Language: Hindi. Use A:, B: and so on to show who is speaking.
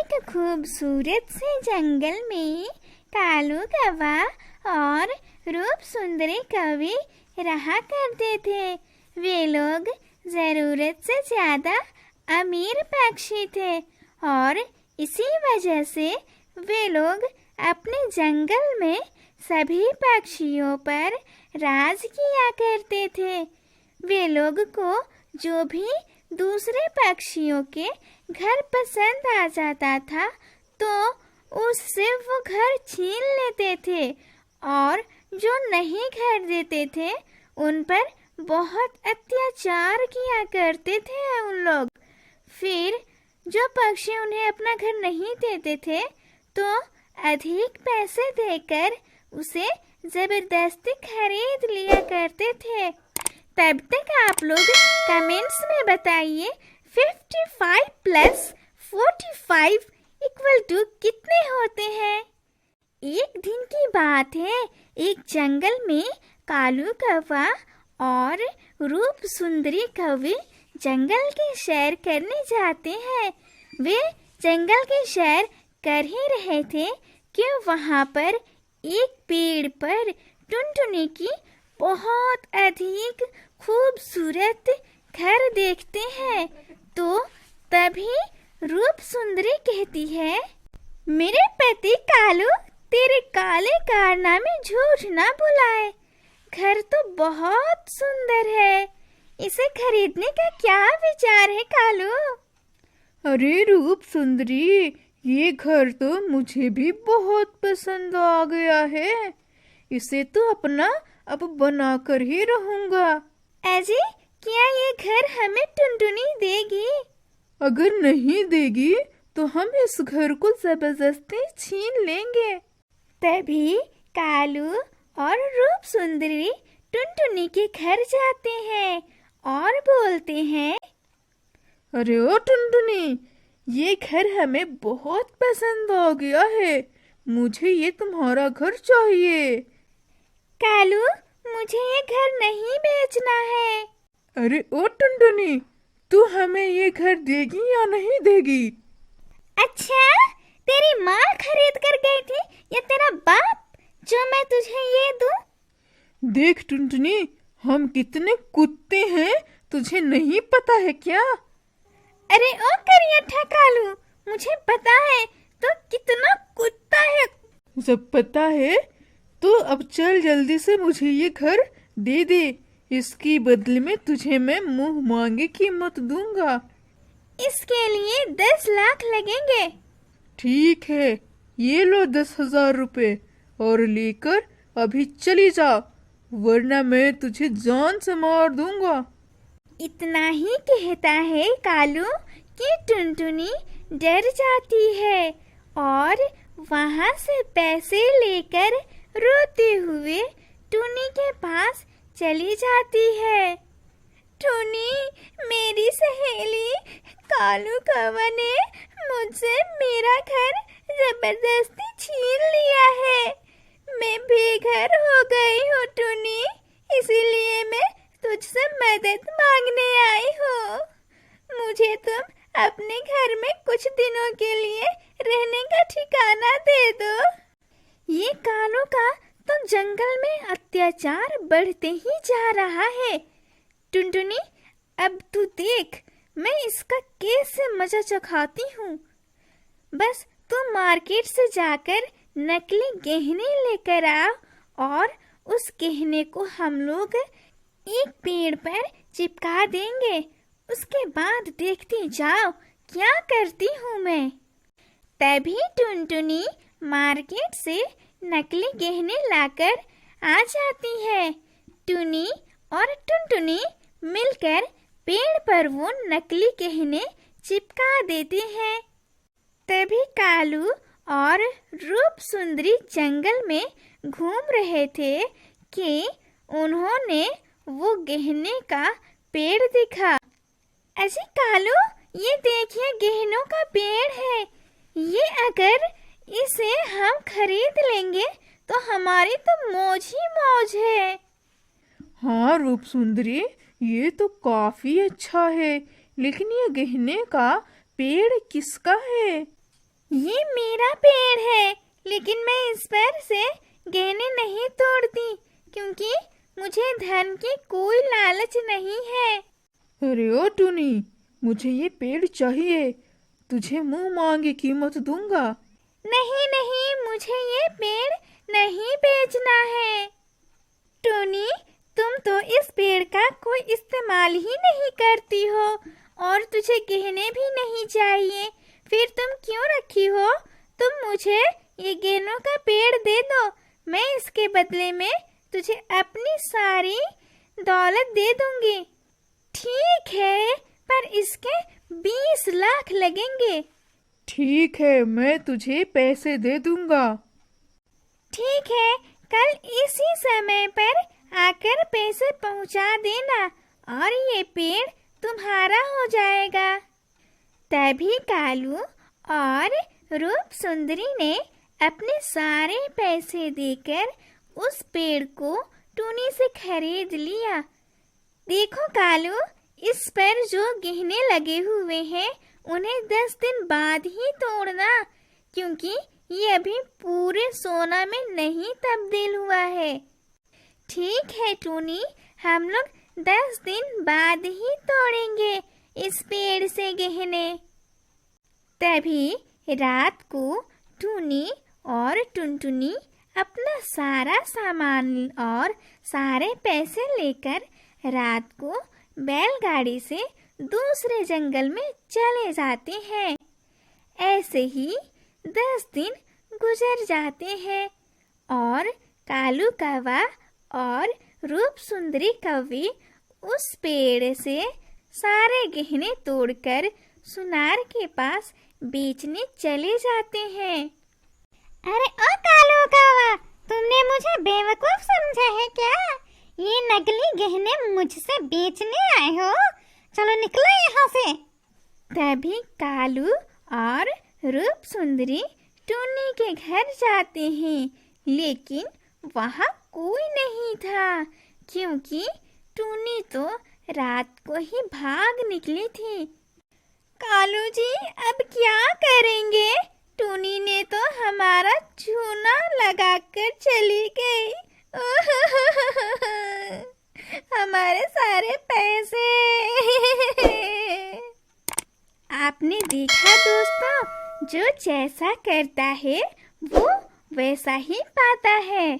A: एक खूबसूरत से जंगल में कालू कौवा और रूप सुंदरी कौवी रहा करते थे। वे लोग जरूरत से ज्यादा अमीर पक्षी थे और इसी वजह से वे लोग अपने जंगल में सभी पक्षियों पर राज किया करते थे। वे लोग को जो भी दूसरे पक्षियों के घर पसंद आ जाता था तो उससे वो घर छीन लेते थे और जो नहीं घर देते थे उन पर बहुत अत्याचार किया करते थे उन लोग। फिर जो पक्षी उन्हें अपना घर नहीं देते थे तो अधिक पैसे देकर उसे जबरदस्ती खरीद लिया करते थे। तब तक आप लोग कमेंट्स में बताइए 55 प्लस 45 इक्वल टू कितने होते हैं। एक दिन की बात है, एक जंगल में कालू कौवा और रूप सुंदरी कौवी जंगल की सैर करने जाते हैं। वे जंगल की सैर कर ही रहे थे कि वहां पर एक पेड़ पर टुनटुनी की बहुत अधिक खूबसूरत घर देखते हैं। तो तभी रूप सुंदरी कहती है, मेरे पति कालू तेरे काले कारनामे झूठ ना बुलाए, घर तो बहुत सुंदर है, इसे खरीदने का क्या विचार है कालू?
B: अरे रूप सुंदरी, ये घर तो मुझे भी बहुत पसंद आ गया है, इसे तो अपना अब बना कर ही रहूंगा।
A: अजी, क्या ये घर हमें टुनटुनी देगी?
B: अगर नहीं देगी तो हम इस घर को जबरदस्ती छीन लेंगे।
A: तभी कालू और रूप सुंदरी टुनटुनी के घर जाते हैं और बोलते हैं,
B: अरे ओ टुनटुनी, ये घर हमें बहुत पसंद आ गया है, मुझे ये तुम्हारा घर चाहिए।
A: कालू, मुझे ये घर नहीं बेचना है।
B: अरे ओ टुनटुनी, तू हमें ये घर देगी या नहीं देगी?
A: अच्छा, तेरी माँ खरीद कर गई थी या तेरा बाप जो मैं तुझे ये दूं?
B: देख टुनटुनी, हम कितने कुत्ते हैं, तुझे नहीं पता है क्या?
A: अरे ओ करियठा कालू, मुझे पता है तो कितना कुत्ता है।
B: जब पता है तो अब चल जल्दी से मुझे ये घर दे दे, इसकी बदले में तुझे मैं मुंह मांगे कीमत दूंगा।
A: इसके लिए 10 लाख लगेंगे।
B: ठीक है, ये लो 10,000 रुपए और लेकर अभी चली जा, वरना मैं तुझे जान से मार दूंगा।
A: इतना ही कहता है कालू कि टुनटुनी डर जाती है और वहां से पैसे लेकर रोते हुए टुनी के पास चली जाती है। टुनी, मेरी सहेली कालू कौवा ने मुझसे मेरा घर जबरदस्ती छीन लिया है, मैं बेघर हो गई हूँ टुनी, इसीलिए मैं तुझसे मदद मांगने आई हूँ। मुझे तुम अपने घर में कुछ दिनों के लिए रहने का ठिकाना दे दो। ये कालू का तो जंगल में अत्याचार बढ़ते ही जा रहा है। टुनटुनी, अब तू देख मैं इसका कैसे मजा चखाती हूँ। बस तू मार्केट से जाकर नकली गहने लेकर आ और उस गहने को हम लोग एक पेड़ पर चिपका देंगे, उसके बाद देखती जाओ क्या करती हूँ मैं। तभी टुनटुनी मार्केट से नकली गहने लाकर आ जाती है। टुनी और टुनटुनी मिलकर पेड़ पर वो नकली गहने चिपका देते हैं। तभी कालू और रूप सुंदरी जंगल में घूम रहे थे कि उन्होंने वो गहने का पेड़ दिखा। अजी कालू, ये देखिए गहनों का पेड़ है, ये अगर इसे हम खरीद लेंगे तो हमारी तो मौज ही मौज है।
B: हाँ रूप सुंदरी, ये तो काफी अच्छा है, लेकिन ये गहने का पेड़ किसका है?
A: ये मेरा पेड़ है, लेकिन मैं इस पर से गहने नहीं तोड़ती क्योंकि मुझे धन की कोई लालच नहीं है।
B: अरे ओ टूनी, मुझे ये पेड़ चाहिए, तुझे मुंह मांगी कीमत दूंगा।
A: नहीं नहीं, मुझे ये पेड़ नहीं बेचना है। टोनी, तुम तो इस पेड़ का कोई इस्तेमाल ही नहीं करती हो और तुझे गहने भी नहीं चाहिए, फिर तुम क्यों रखी हो? तुम मुझे ये गहनों का पेड़ दे दो, मैं इसके बदले में तुझे अपनी सारी दौलत दे दूंगी। ठीक है, पर इसके 20 लाख लगेंगे।
B: ठीक है, मैं तुझे पैसे दे दूंगा।
A: ठीक है, कल इसी समय पर आकर पैसे पहुंचा देना और ये पेड़ तुम्हारा हो जाएगा। तभी कालू और रूप सुंदरी ने अपने सारे पैसे देकर उस पेड़ को टूनी से खरीद लिया। देखो कालू, इस पर जो गहने लगे हुए हैं उन्हें 10 दिन बाद ही तोड़ना, क्योंकि ये अभी पूरे सोना में नहीं तब्दील हुआ है। ठीक है टूनी, हम लोग 10 दिन बाद ही तोड़ेंगे इस पेड़ से गहने। तभी रात को टूनी और टुनटुनी अपना सारा सामान और सारे पैसे लेकर रात को बैलगाड़ी से दूसरे जंगल में चले जाते हैं। ऐसे ही 10 दिन गुजर जाते हैं और कालू कौवा और रूप सुंदरी कौवी उस पेड़ से सारे गहने तोड़कर सुनार के पास बेचने चले जाते हैं।
C: अरे ओ कालू कौवा, तुमने मुझे बेवकूफ समझा है क्या? ये नकली गहने मुझसे बेचने आए हो? चलो निकलो यहाँ से।
A: तभी कालू और रूप सुंदरी टूनी के घर जाते हैं, लेकिन वहाँ कोई नहीं था क्योंकि टूनी तो रात को ही भाग निकली थी। कालू जी, अब क्या करेंगे? टूनी ने तो हमारा चूना लगाकर चली गई। हमारे सारे पैसे। आपने देखा दोस्तों, जो जैसा करता है वो वैसा ही पाता है।